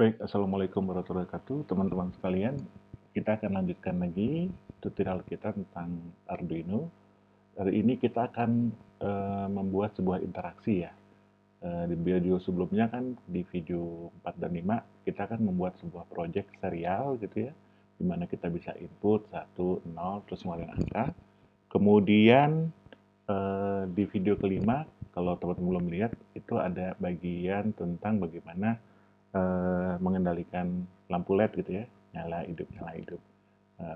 Baik, Assalamualaikum warahmatullahi wabarakatuh. Teman-teman sekalian, kita akan lanjutkan lagi tutorial kita tentang Arduino. Hari ini kita akan membuat sebuah interaksi ya. Di video sebelumnya kan, di video 4 dan 5, kita akan membuat sebuah project serial gitu ya, di mana kita bisa input 1, 0, terus ngeluarin angka. Kemudian di video kelima, kalau teman-teman belum lihat, itu ada bagian tentang bagaimana mengendalikan lampu LED gitu ya, nyala hidup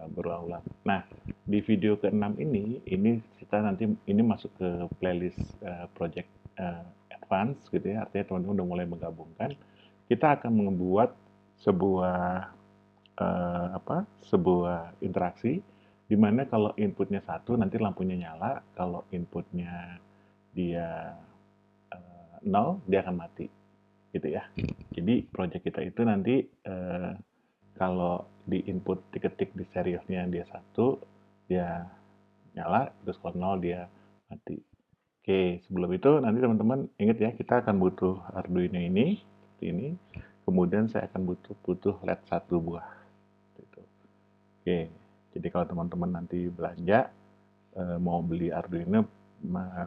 berulang-ulang. Nah, di video ke-6 ini kita nanti ini masuk ke playlist project advance gitu ya, artinya teman-teman udah mulai menggabungkan. Kita akan membuat sebuah sebuah interaksi di mana kalau inputnya 1 nanti lampunya nyala, kalau inputnya dia 0 dia akan mati gitu ya. Jadi project kita itu nanti kalau di input diketik di serialnya dia 1 dia nyala, terus kalau 0 dia mati. Oke, sebelum itu nanti teman-teman ingat ya, kita akan butuh Arduino ini seperti ini. Kemudian saya akan butuh LED 1 buah. Gitu. Oke, jadi kalau teman-teman nanti belanja mau beli Arduino,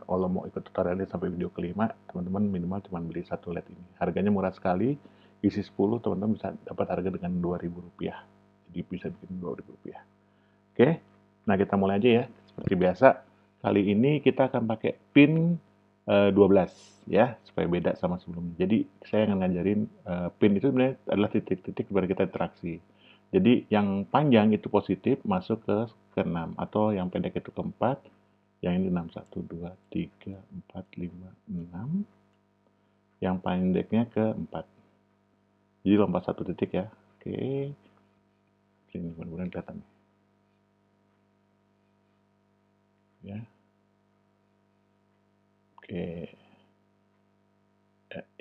kalau mau ikut tutorialnya sampai video kelima, teman-teman minimal cuma beli 1 LED ini. Harganya murah sekali, isi 10 teman-teman bisa dapat harga dengan Rp2.000. Jadi bisa bikin Rp2.000. Oke, nah kita mulai aja ya. Seperti biasa, kali ini kita akan pakai pin 12 ya, supaya beda sama sebelumnya. Jadi saya akan ngajarin pin itu sebenarnya adalah titik-titik biar kita interaksi. Jadi yang panjang itu positif masuk ke 6, atau yang pendek itu ke 4, yang ini 6, 1, 2, 3, 4, 5, 6, yang pendeknya ke 4. Jadi lompat 1 titik ya. Oke, ini mudah-mudahan kelihatan ya. Oke,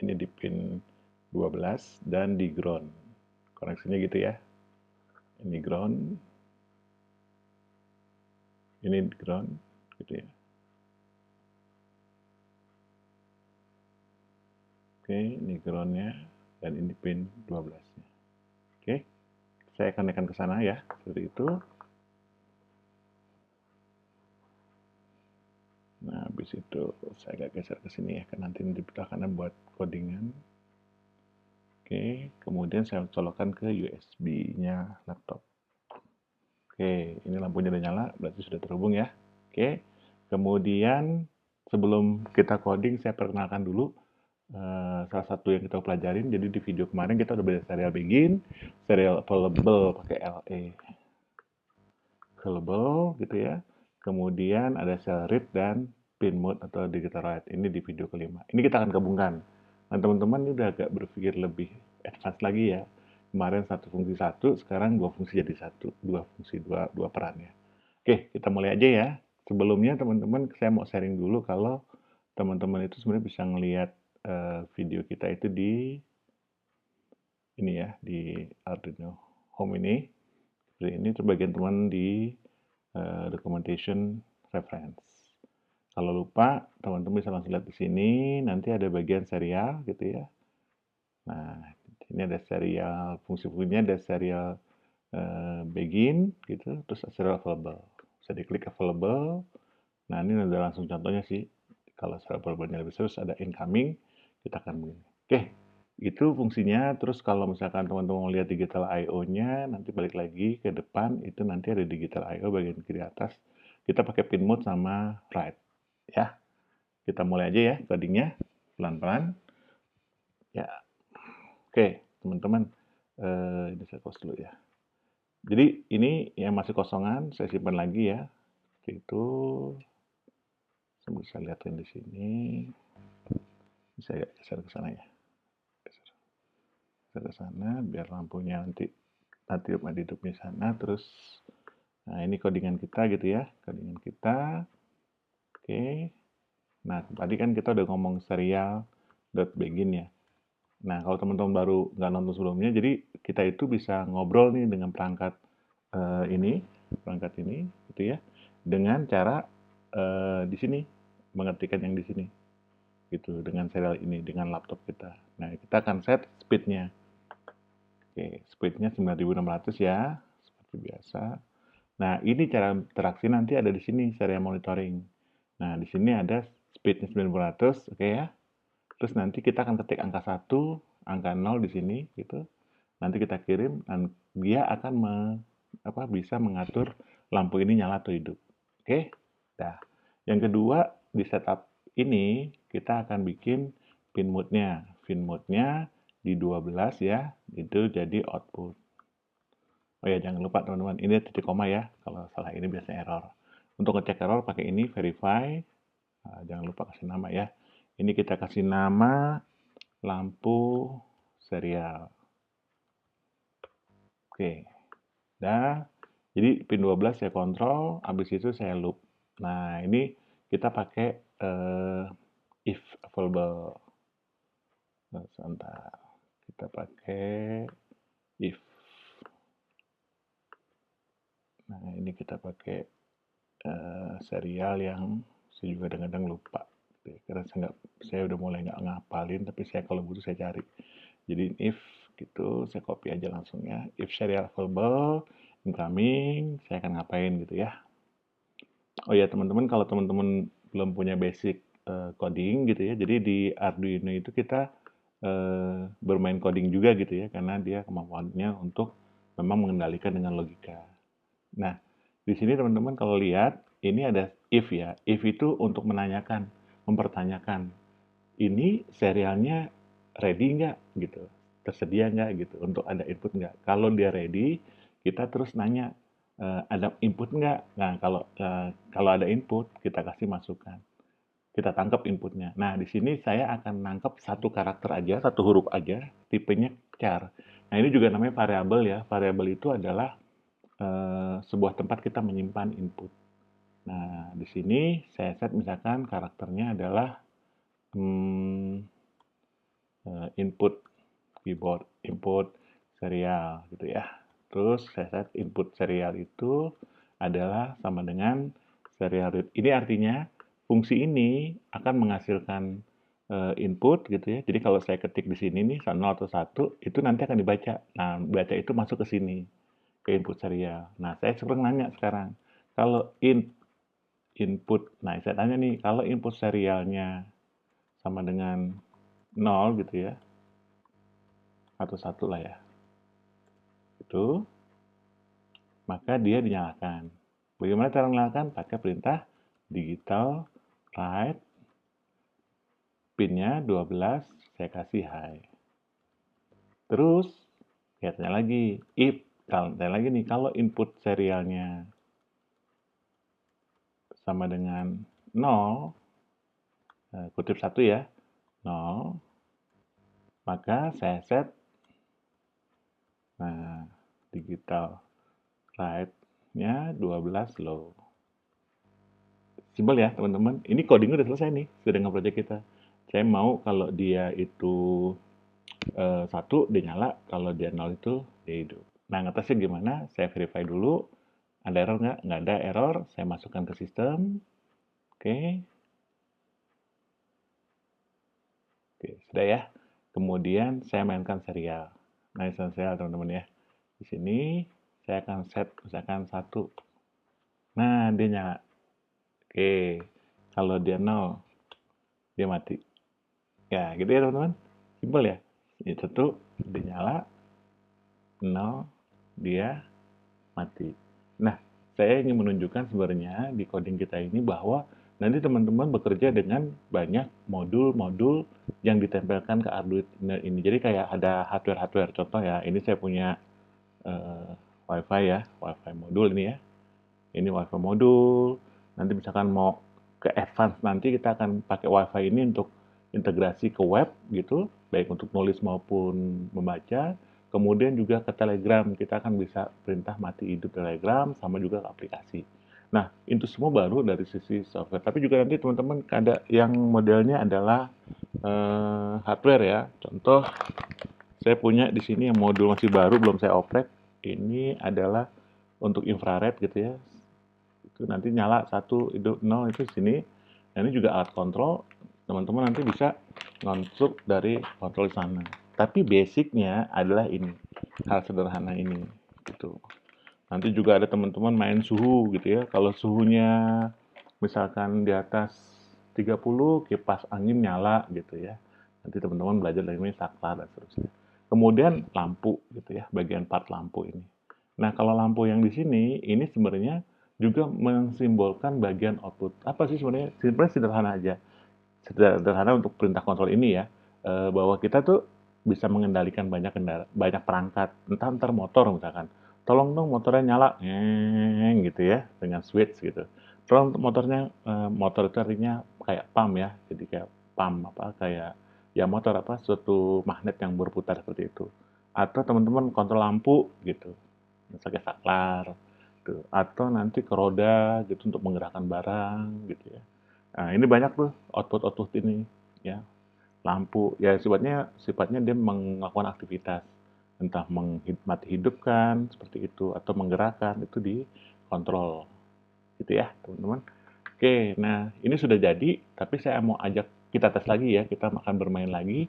ini di pin 12 dan di ground. Koneksinya gitu ya. Ini ground, ini ground gitu ya. Oke, ini groundnya dan ini pin 12-nya. Oke, saya akan tekan ke sana ya, seperti itu. Nah, habis itu saya agak geser ke sini ya, kan nanti di belah kanan buat codingan. Oke, kemudian saya colokkan ke USB-nya laptop. Oke, ini lampunya udah nyala, berarti sudah terhubung ya. Oke, kemudian sebelum kita coding, saya perkenalkan dulu salah satu yang kita pelajarin. Jadi di video kemarin kita udah belajar serial begin, serial available pakai LE. Available gitu ya. Kemudian ada serial read dan pin mode atau digital write. Ini di video kelima. Ini kita akan gabungkan. Nah, teman-teman ini udah agak berpikir lebih advance lagi ya. Kemarin satu fungsi satu, sekarang dua fungsi jadi satu, dua fungsi dua perannya. Oke, kita mulai aja ya. Sebelumnya teman-teman, saya mau sharing dulu kalau teman-teman itu sebenarnya bisa ngelihat video kita itu di ini ya, di Arduino Home ini. Seperti ini terbagian teman di documentation reference. Kalau lupa, teman-teman bisa langsung lihat di sini. Nanti ada bagian serial gitu ya. Nah, ini ada serial fungsi-fungsinya, ada serial begin gitu, terus serial available. Bisa diklik available. Nah, ini udah langsung contohnya sih. Kalau serial available-nya lebih terus ada incoming, kita akan begini. Oke, itu fungsinya. Terus kalau misalkan teman-teman lihat digital I/O-nya, nanti balik lagi ke depan, itu nanti ada digital I/O bagian kiri atas. Kita pakai pin mode sama write ya. Kita mulai aja ya codingnya pelan-pelan. Ya, oke teman-teman, ini saya close dulu ya. Jadi ini yang masih kosongan, saya simpan lagi ya. Seperti itu. Saya bisa lihatin di sini. Saya geser ke sana ya. Geser ke sana biar lampunya nanti hidup di sana. Terus, nah ini codingan kita gitu ya, codingan kita. Oke. Nah tadi kan kita udah ngomong serial.begin ya. Nah, kalau teman-teman baru nggak nonton sebelumnya, jadi kita itu bisa ngobrol nih dengan perangkat ini, gitu ya, dengan cara di sini mengetikkan yang di sini, gitu, dengan serial ini, dengan laptop kita. Nah, kita akan set speednya. Oke, speednya 9600 ya, seperti biasa. Nah, ini cara interaksi nanti ada di sini, serial monitoring. Nah, di sini ada speednya 9600, oke ya. Terus nanti kita akan ketik angka 1, angka 0 di sini, gitu. Nanti kita kirim, dan dia akan bisa mengatur lampu ini nyala atau hidup. Oke? Nah, yang kedua, di setup ini, kita akan bikin pin mode-nya. Pin mode-nya di 12 ya, itu jadi output. Oh ya, jangan lupa teman-teman, ini titik koma ya. Kalau salah ini biasanya error. Untuk ngecek error pakai ini, verify. Nah, jangan lupa kasih nama ya. Ini kita kasih nama lampu serial. Oke. Dah. Jadi pin 12 saya kontrol, habis itu saya loop. Nah, ini kita pakai if available. Nah, sebentar. Kita pakai if. Nah, ini kita pakai serial yang saya juga kadang-kadang lupa. Karena saya udah mulai nggak ngapalin, tapi saya kalau butuh saya cari. Jadi if gitu, saya copy aja langsung ya. If serial available, incoming, saya akan ngapain gitu ya. Oh ya teman-teman, kalau teman-teman belum punya basic coding gitu ya, jadi di Arduino itu kita bermain coding juga gitu ya, karena dia kemampuannya untuk memang mengendalikan dengan logika. Nah, di sini teman-teman kalau lihat, ini ada if ya. If itu untuk menanyakan, mempertanyakan, ini serialnya ready nggak gitu, tersedia nggak gitu, untuk ada input nggak. Kalau dia ready, kita terus nanya, ada input nggak? Nah, kalau ada input, kita kasih masukan. Kita tangkap inputnya. Nah, di sini saya akan nangkep satu karakter aja, satu huruf aja, tipenya char. Nah, ini juga namanya variabel ya. Variabel itu adalah sebuah tempat kita menyimpan input. Nah, di sini saya set misalkan karakternya adalah input keyboard, input serial gitu ya. Terus saya set input serial itu adalah sama dengan serial read. Ini artinya fungsi ini akan menghasilkan input gitu ya. Jadi kalau saya ketik di sini nih 0 atau 1 itu nanti akan dibaca. Nah, baca itu masuk ke sini ke input serial. Nah, saya sekarang nanya sekarang. Kalau input, nah saya tanya nih, kalau input serialnya sama dengan 0 gitu ya, atau 1 lah ya, itu, maka dia dinyalakan. Bagaimana cara menyalakan? Pakai perintah digital write, pinnya 12, saya kasih high. Terus, ya tanya lagi, if, tanya lagi nih, kalau input serialnya sama dengan 0, kutip 1 ya, 0, maka saya set, nah, digital write-nya 12 low. Simpel ya teman-teman. Ini codingnya udah selesai nih, sudah dengan project kita. Saya mau kalau dia itu 1 dia nyala, kalau dia 0 itu dia hidup. Nah ngetesnya gimana? Saya verify dulu. Ada error nggak? Nggak ada error. Saya masukkan ke sistem. Oke. Oke, sudah ya. Kemudian saya mainkan serial. Nah, serial teman-teman ya. Di sini saya akan set misalkan 1. Nah, dia nyala. Oke. Kalau dia 0, dia mati. Ya, gitu ya teman-teman. Simpel ya. Ini 1, dia nyala. 0, dia mati. Nah, saya ingin menunjukkan sebenarnya di coding kita ini bahwa nanti teman-teman bekerja dengan banyak modul-modul yang ditempelkan ke Arduino ini. Jadi kayak ada hardware-hardware. Contoh ya, ini saya punya WiFi ya, WiFi modul ini ya. Ini WiFi modul. Nanti misalkan mau ke advance nanti kita akan pakai WiFi ini untuk integrasi ke web gitu, baik untuk nulis maupun membaca. Kemudian juga ke Telegram, kita akan bisa perintah mati hidup Telegram sama juga ke aplikasi. Nah, itu semua baru dari sisi software. Tapi juga nanti teman-teman ada yang modelnya adalah hardware ya. Contoh, saya punya di sini yang modul masih baru, belum saya oprek. Ini adalah untuk infrared gitu ya. Itu nanti nyala 1, hidup 0 itu di sini. Nah, ini juga alat kontrol. Teman-teman nanti bisa ngonstruk dari kontrol di sana. Tapi basicnya adalah ini. hal sederhana ini gitu. Nanti juga ada teman-teman main suhu gitu ya. Kalau suhunya misalkan di atas 30, kipas angin nyala gitu ya. Nanti teman-teman belajar dari ini saklar dan seterusnya. Kemudian lampu gitu ya, bagian part lampu ini. Nah, kalau lampu yang di sini, ini sebenarnya juga mensimbolkan bagian output. Apa sih sebenarnya? Sebenarnya sederhana aja. Sederhana untuk perintah kontrol ini ya, bahwa kita tuh bisa mengendalikan banyak perangkat, entah ntar motor misalkan, tolong dong motornya nyala, gitu ya, dengan switch gitu. Tolong motornya, motor itu artinya kayak pump ya, jadi kayak pump apa kayak ya motor apa suatu magnet yang berputar seperti itu. Atau teman-teman kontrol lampu gitu, misalnya saklar, gitu. Atau nanti ke roda gitu untuk menggerakkan barang gitu ya. Nah, ini banyak tuh output-output ini ya. Lampu ya sifatnya dia melakukan aktivitas entah mati hidupkan seperti itu atau menggerakkan itu dikontrol gitu ya, teman-teman. Oke, nah ini sudah jadi, tapi saya mau ajak kita tes lagi ya, kita akan bermain lagi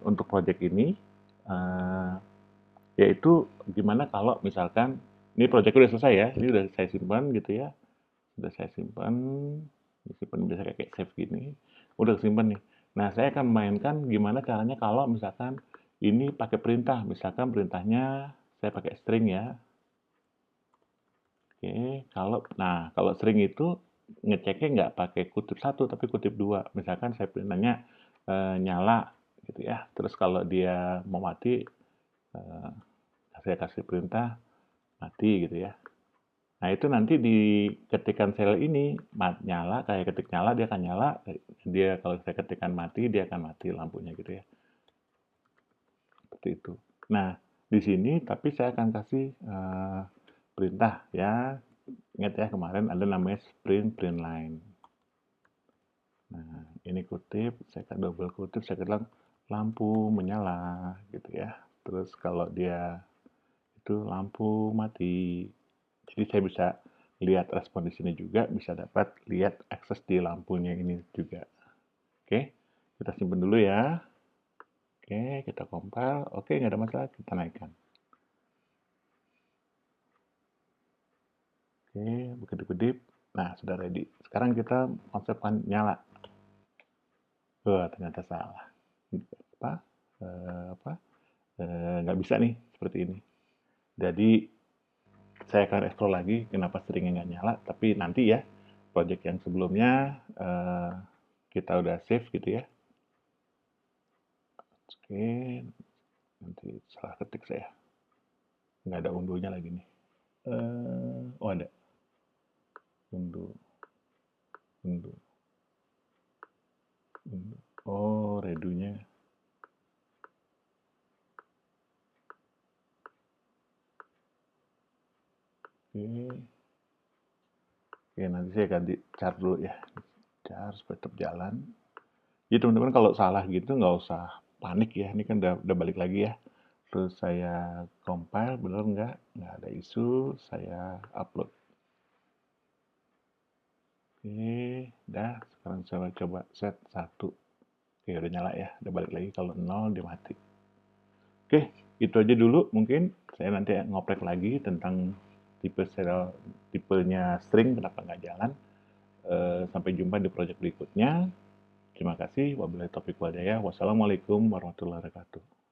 untuk project ini eh, yaitu gimana kalau misalkan ini project udah selesai ya, ini udah saya simpan gitu ya. Udah saya simpan, disimpan biasa kayak save gini, udah simpan nih. Nah, saya akan mainkan gimana caranya kalau misalkan ini pakai perintah, misalkan perintahnya saya pakai string ya. Oke, kalau string itu ngeceknya nggak pakai kutip satu tapi kutip dua. Misalkan saya perintahnya nyala gitu ya. Terus kalau dia mau mati, eh, saya kasih perintah mati gitu ya. Nah, itu nanti di ketikan sel ini nyala, kayak ketik nyala dia akan nyala, dia kalau saya ketikkan mati dia akan mati lampunya gitu ya. Seperti itu. Nah, di sini tapi saya akan kasih perintah ya. Ingat ya kemarin ada namanya print line. Nah, ini kutip, saya akan double kutip, saya bilang lampu menyala gitu ya. Terus kalau dia itu lampu mati. Jadi saya bisa lihat respon di sini juga, bisa dapat lihat akses di lampunya ini juga. Oke, kita simpan dulu ya. Oke, kita compile. Oke, nggak ada masalah, kita naikkan. Oke, kedip-kedip. Nah, sudah ready. Sekarang kita konsepkan nyala. Wah, ternyata salah. Apa? Apa? Nggak bisa nih, seperti ini. Jadi, saya akan explore lagi kenapa seringnya nggak nyala, tapi nanti ya, project yang sebelumnya kita udah save gitu ya. Oke, nanti salah ketik saya. Nggak ada unduhnya lagi nih. Oh ada. Unduh, unduh, unduh. Oh, redunya. Oke. Oke, nanti saya ganti char dulu ya. Char supaya tetap jalan. Jadi teman-teman kalau salah gitu nggak usah panik ya. Ini kan udah balik lagi ya. Terus saya compile, bener nggak? Nggak ada isu. Saya upload. Oke, dah. Sekarang saya coba set 1. Oke, udah nyala ya. Udah balik lagi. Kalau 0, dia mati. Oke, itu aja dulu mungkin. Saya nanti ngoprek lagi tentang tipenya string kenapa nggak jalan. Sampai jumpa di project berikutnya. Terima kasih. Wabillahi taufiq walhidayah. Wassalamualaikum warahmatullahi wabarakatuh.